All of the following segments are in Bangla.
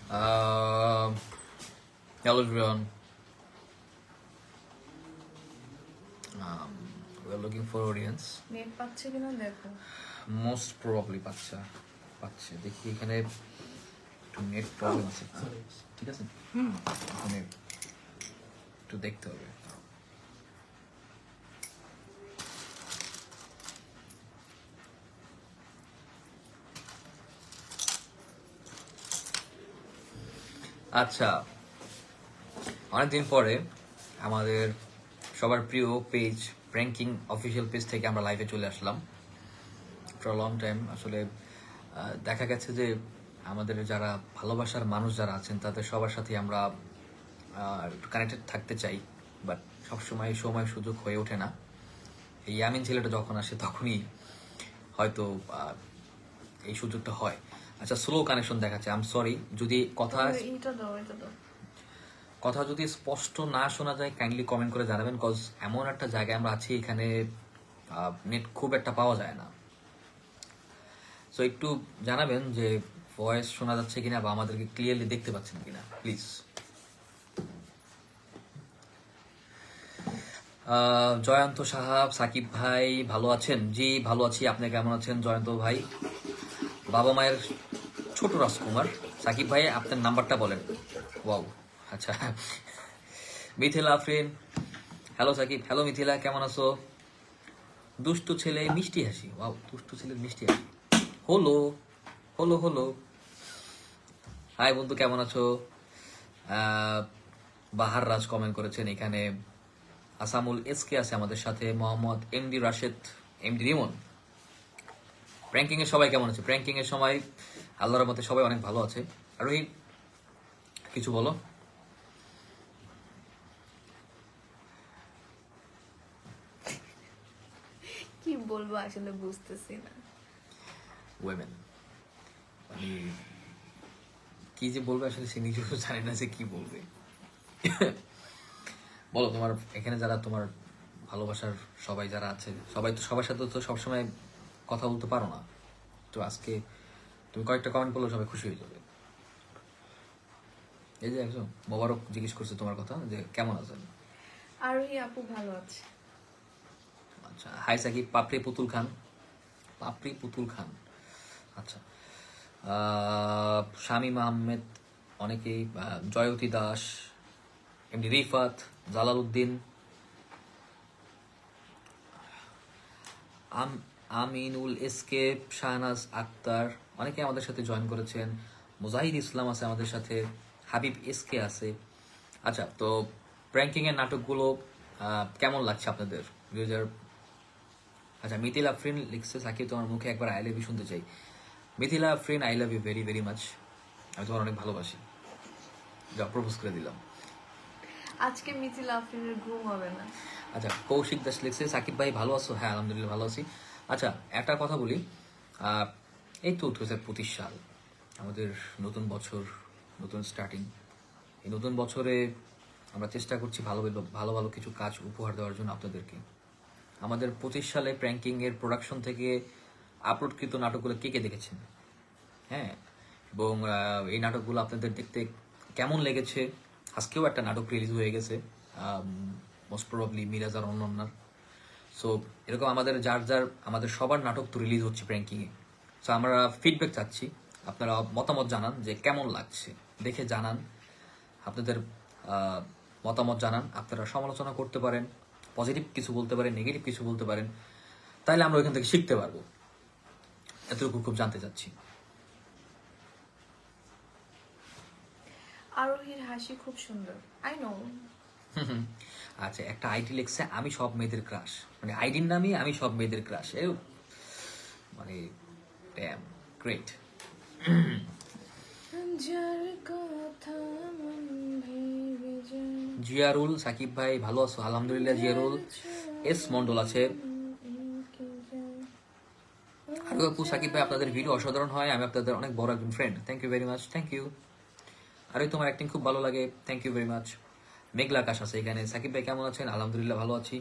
Hello everyone. We are looking for audience. Net পাচ্ছে কিনা দেখো। Most probably পাচ্ছে দেখি এখানে একটু নেট প্রবলেম আছে, ঠিক আছে? এখানে একটু দেখতে হবে। আচ্ছা, অনেকদিন পরে আমাদের সবার প্রিয় পেজ প্র্যাঙ্কিং অফিসিয়াল পেজ থেকে আমরা লাইভে চলে আসলাম ফর লং টাইম। আসলে দেখা গেছে যে আমাদের যারা ভালোবাসার মানুষ যারা আছেন তাদের সবার সাথে আমরা একটু কানেক্টেড থাকতে চাই, বাট সবসময় সময় সুযোগ হয়ে ওঠে না। এই ইয়ামিন ছেলেটা যখন আসে তখনই হয়তো এই সুযোগটা হয়। আচ্ছা, স্লো কানেকশন দেখাচ্ছে, আই এম সরি যদি কথা যদি স্পষ্ট না শোনা যায় কাইন্ডলি কমেন্ট করে জানাবেন, কজ এমন একটা জায়গায় আমরা আছি এখানে নেট খুব একটা পাওয়া যায় না। সো একটু জানাবেন যে ভয়েস শোনা যাচ্ছে কিনা বা আমাদেরকে ক্লিয়ারলি দেখতে পাচ্ছেন কিনা প্লিজ। জয়ন্ত সাহাব, সাকিব ভাই ভালো আছেন? জি ভালো আছি, আপনি কেমন আছেন জয়ন্ত ভাই? বাবা মায়ের ছোট রাজকুমার সাকিব ভাই, আপনার নাম্বারটা বলেন। ওয়াও, আচ্ছা। মিথিলা আফরিন, হ্যালো সাকিব। হ্যালো মিথিলা, কেমন আছো? দুষ্টু ছেলে মিষ্টি হাসি, ওয়াও, দুষ্টু ছেলের মিষ্টি হাসি। হলো হলো হলো হাই বন্ধু, কেমন আছো? বাহার রাজ কমেন্ট করেছেন এখানে। আসামুল এসকে আছে আমাদের সাথে, Mohammad MD Rashed, MD Rimon. Pranking এর সবাই কেমন আছে? প্র্যাঙ্কিং এর সময় আল্লাহর রহমতে সবাই অনেক ভালো আছে। আরোহী কিছু বলো। কি বলবো আসলে বুঝতেছি না। ওয়েমেন মানে কি যে বলবে আসলে সে নিজেও জানে না যে কি বলবে। বলো, তোমার এখানে যারা তোমার ভালোবাসার সবাই যারা আছে, সবাই তো সবার সাথে তো সবসময় কথা বলতে পারো না, তো আজকে তুমি কয়েকটা কমেন্ট করলে সবাই খুশি হয়ে যাবে। এই যে একজন মোবারক জিজ্ঞেস করছে তোমার কথা যে কেমন আছেন। আরোহী আপু ভালো আছে। আচ্ছা, হাই সাকিব। পাপড়ি পুতুল খান, পাপড়ি পুতুল খান, আচ্ছা। শামীম আহমেদ, অনেকেই, জয়তী দাস, এমডি রিফাত, জালাল উদ্দিন, আমিনুল এসকেপ, শাহনাজ আক্তার, অনেকে আমাদের সাথে জয়েন করেছেন। মুজাহিদ ইসলাম আছে আমাদের সাথে, হাবিব এসকে আছে। আচ্ছা, তো প্র্যাঙ্কিং এর নাটকগুলো কেমন লাগছে আপনাদের? আচ্ছা, মিথিলা আফরিন লিখছে সাকিব তোমার মুখে একবার আই লাভ ইউ শুনতে চাই। Mithila Afrin, I love you very very much. আমি তোমার অনেক ভালোবাসি, যা প্রপোজ করে দিলাম। আজকে মিথিলা আফরিনের ঘুম হবে না। আচ্ছা, কৌশিক দাস লিখছে সাকিব ভাই ভালো আছো? হ্যাঁ আলহামদুলিল্লাহ ভালো আছি। আচ্ছা, একটা কথা বলি, এই তো 2025 সাল, আমাদের নতুন বছর, নতুন স্টার্টিং। এই নতুন বছরে আমরা চেষ্টা করছি ভালো ভালো ভালো কিছু কাজ উপহার দেওয়ার জন্য আপনাদেরকে। আমাদের 25 সালে প্র্যাঙ্কিং এর প্রোডাকশন থেকে আপলোডকৃত নাটকগুলো কে কে দেখেছেন? হ্যাঁ, এবং এই নাটকগুলো আপনাদের দেখতে কেমন লেগেছে? আজকেও একটা নাটক রিলিজ হয়ে গেছে, মোস্ট প্রবাবলি মিরাজ আর অন্যান্যার। সো এরকম আমাদের আমাদের সবার নাটক তো রিলিজ হচ্ছে প্র্যাঙ্কিংয়ে। সো আমরা ফিডব্যাক চাচ্ছি, আপনারা মতামত জানান যে কেমন লাগছে, দেখে জানান, আপনাদের মতামত জানান। আপনারা সমালোচনা করতে পারেন, পজিটিভ কিছু বলতে পারেন, নেগেটিভ কিছু বলতে পারেন, তাইলে আমরা ওইখান থেকে শিখতে পারবো। এতটুকু খুব জানতে চাচ্ছি। আরোহীর হাসি খুব সুন্দর, আই নো। আচ্ছা, একটা আইডি লিখছে আমি সব মেয়েদের ক্রাশ, মানে আইডির নামই আমি সব মেয়েদের ক্রাশ। মানে ড্যাম গ্রেট। জিয়ারুল, সাকিব ভাই ভালো আছো? আলহামদুলিল্লাহ জিয়ারুল। এস মন্ডল আছে। আর আপু, সাকিব ভাই আপনাদের ভিডিও অসাধারণ হয়, আমি আপনাদের অনেক বড় একজন friend. Thank you very much. Thank you. আর তোমার অ্যাক্টিং খুব ভালো লাগে, থ্যাংক ইউ ভেরি মাচ। মেঘলা আকাশ আছে এখানে। সাকিব ভাই কেমন আছেন? আলহামদুলিল্লাহ ভালো আছি।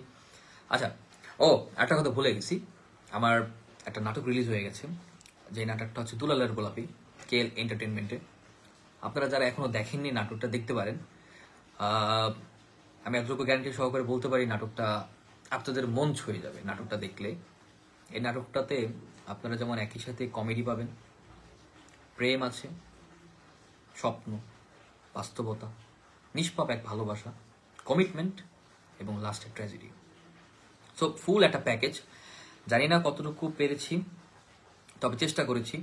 আচ্ছা, ও একটা কথা ভুলে গেছি, আমার একটা নাটক রিলিজ হয়ে গেছে, যে নাটকটা হচ্ছে দুলালের গোলাপি, কেএল এন্টারটেনমেন্টে। আপনারা যারা এখনো দেখেননি নাটকটা দেখতে পারেন। আমি এতটুকু গ্যারান্টি সহকারে বলতে পারি নাটকটা আপনাদের মন ছুঁয়ে যাবে নাটকটা দেখলে। এই নাটকটাতে আপনারা যেমন একই সাথে কমেডি পাবেন, প্রেম আছে, স্বপ্ন, বাস্তবতা, নিষ্পাপ এক ভালোবাসা, কমিটমেন্ট এবং লাস্টের ট্র্যাজেডি। সো ফুল একটা প্যাকেজ। জানি না কতটুকু পেরেছি, তবে চেষ্টা করেছি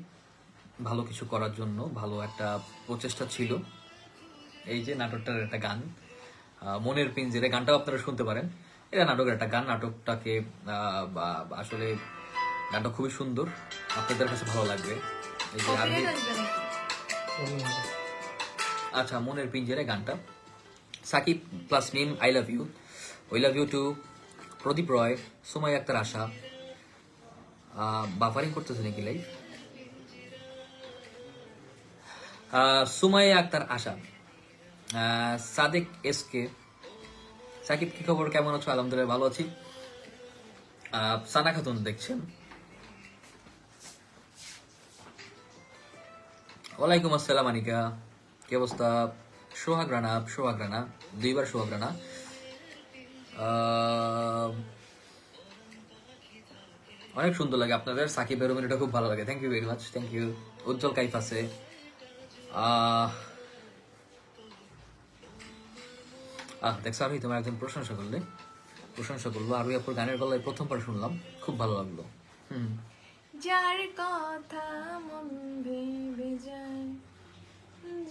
ভালো কিছু করার জন্য, ভালো একটা প্রচেষ্টা ছিল। এই যে নাটকটার একটা গান মনের পিঞ্জরে, গানটাও আপনারা শুনতে পারেন। এটা নাটকের একটা গান, নাটকটাকে আসলে গানটা খুবই সুন্দর, আপনাদের কাছে ভালো লাগবে। এই যে আমি আচ্ছা, মনের পিঞ্জরে গানটা Shakib plus Mim I love you, ওই love you too Pradip Roy, Sumaiya Akter Asha, buffering করতেছে নাকি লাইভ, সুমাইয়া আক্তার আশা, সাদেক এসকে, সাকিব কি খবর, কেমন আছো? আলহামদুলিল্লাহ ভালো আছি। সানা খাতুন দেখছেন, ওয়ালাইকুম আসসালাম আনিকা, কি অবস্থা? সোহাগ রানা, দুইবার সোহাগ রানা, অনেক সুন্দর লাগে আপনাদের। সাকিবের অভিনয়টা খুব ভালো লাগে, thank you very much, thank you. Ujjwal Kaif আছে, দেখছো আমি তোমার একজন প্রশংসা করলো। আর ওই আপুর গানের গলায় প্রথমবার শুনলাম, খুব ভালো লাগলো। যার কথা মন ভেবে যায়,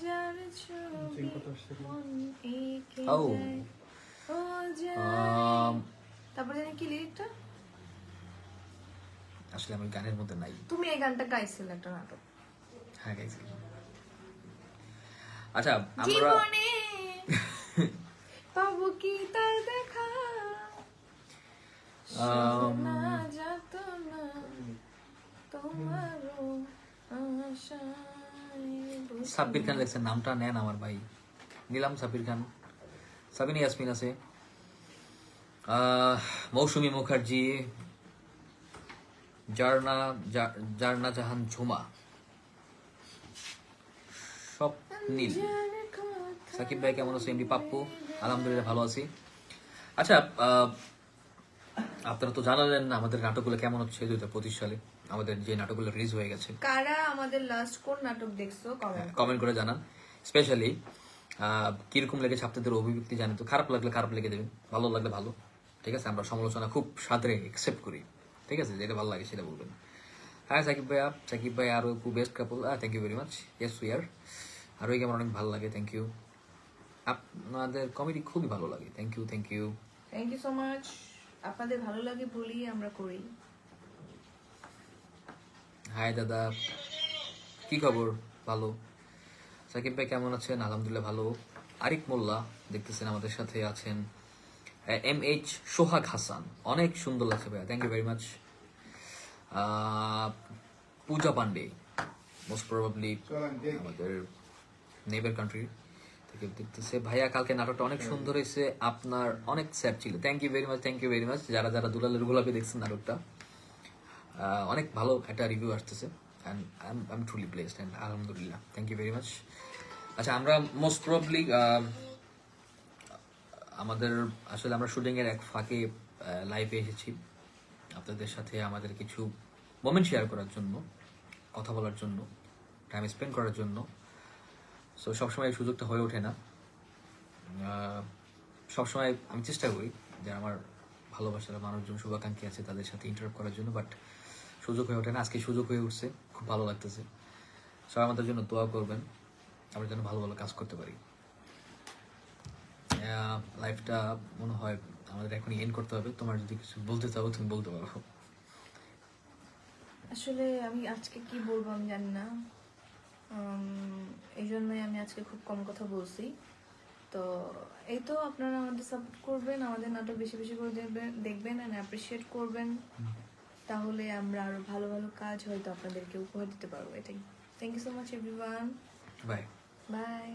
যার ছবি মন এঁকে ও যায়, ও যায়। তারপরে জানি কি লিরিকটা? আসলে আমি গানের মধ্যে নাই। তুমি এই গানটা গাইছিলে একটা নাটক। হ্যাঁ গাইছি। আচ্ছা, আমরা জীবনে পাবো কি তার দেখা, শোনা যেত না তোমারও আশায়। সাব্বির খান লেখছেন, নামটা নেন আমার ভাই। নিলাম সাব্বির খান। সাবিনা ইয়াসমিন আছে, মৌসুমী মুখার্জি, জারনা জাহান ঝুমা, সব নীল। সাকিব ভাই কেমন আছে? এমডি পাপ্পু, আলহামদুলিল্লাহ ভালো আছি। আচ্ছা, আপনারা তো জানালেন না আমাদের নাটকগুলো কেমন হচ্ছে 2025 সালে, আমাদের যে নাটকগুলো রিলিজ হয়ে গেছে। কারা আমাদের লাস্ট কোন নাটক দেখছো কমেন্ট করে জানান। স্পেশালি কিরকম লেগেছে আপনাদের অভিব্যক্তি জানেন তো। খারাপ লাগলে খারাপ লেগে দেবেন, ভালো লাগলে ভালো, ঠিক আছে? আমরা সমালোচনা খুব সাদরে একসেপ্ট করি, ঠিক আছে? যেটা ভালো লাগে সেটা বলবেন। হ্যাঁ সাকিব ভাই আরো best couple, thank you very much. Yes we are. আর ওই আমার অনেক ভালো লাগে, থ্যাংক ইউ। আপনাদের কমেডি খুবই ভালো লাগে, thank you thank you so much. আপনাদের ভালো লাগে বলি আমরা করি। হাই দাদা, কি খবর? ভালো। সাকিব ভাই কেমন আছেন? আলহামদুলিল্লাহ ভালো। আরিক মোল্লা দেখতেছেন, আমাদের সাথে আছেন। MH সোহাগ হাসান, অনেক সুন্দর লাগছে ভাইয়া, thank you very much. Puja Pandey, most probably আমাদের নেইবার কান্ট্রি থেকে দেখতেছে। ভাইয়া কালকে নাটকটা অনেক সুন্দর হয়েছে, আপনার অনেক স্যাড ছিল, থ্যাংক ইউ ভেরি মাচ। যারা দুলালের গোলাপি দেখছেন নাটকটা, অনেক ভালো একটা রিভিউ আসতেছে, and I am truly blessed, and আলহামদুলিল্লাহ, থ্যাংক ইউ ভেরি মাচ। আচ্ছা, আমরা মোস্ট প্রবাবলি আমাদের আসলে আমরা শুটিং এর এক ফাঁকে লাইভে এসেছি আপনাদের সাথে আমাদের কিছু মোমেন্ট শেয়ার করার জন্য, কথা বলার জন্য, টাইম স্পেন্ড করার জন্য। সো সবসময় এই সুযোগটা হয়ে ওঠে না। সবসময় আমি চেষ্টা করি যে আমার ভালোবাসার মানুষজন, শুভাকাঙ্ক্ষী আছে, তাদের সাথে ইন্টারাক্ট করার জন্য, বাট সুযোগ হয়ে ওঠে না। আজকে সুযোগ হয়ে উঠছে, খুব ভালো লাগতেছে। সবাই আমাদের জন্য দোয়া করবেন, আমরা যেন ভালো ভালো কাজ করতে পারি। লাইফটা মনে হয় আমাদের এখনই এন্ড করতে হবে। তোমার যদি কিছু বলতে চাও তুমি বলতে পারো। আসলে আমি আজকে কি বলবো আমি জানি না, এই জন্যই আমি আজকে খুব কম কথা বলছি। তো এই তো, আপনারা আমাদের সাপোর্ট করবেন, আমাদের নাটক বেশি বেশি করে দেখবেন অ্যান্ড অ্যাপ্রিসিয়েট করবেন, তাহলে আমরা আরো ভালো ভালো কাজ হয়তো আপনাদেরকে উপহার দিতে পারবো। এটাই। Thank you so much everyone. Bye by.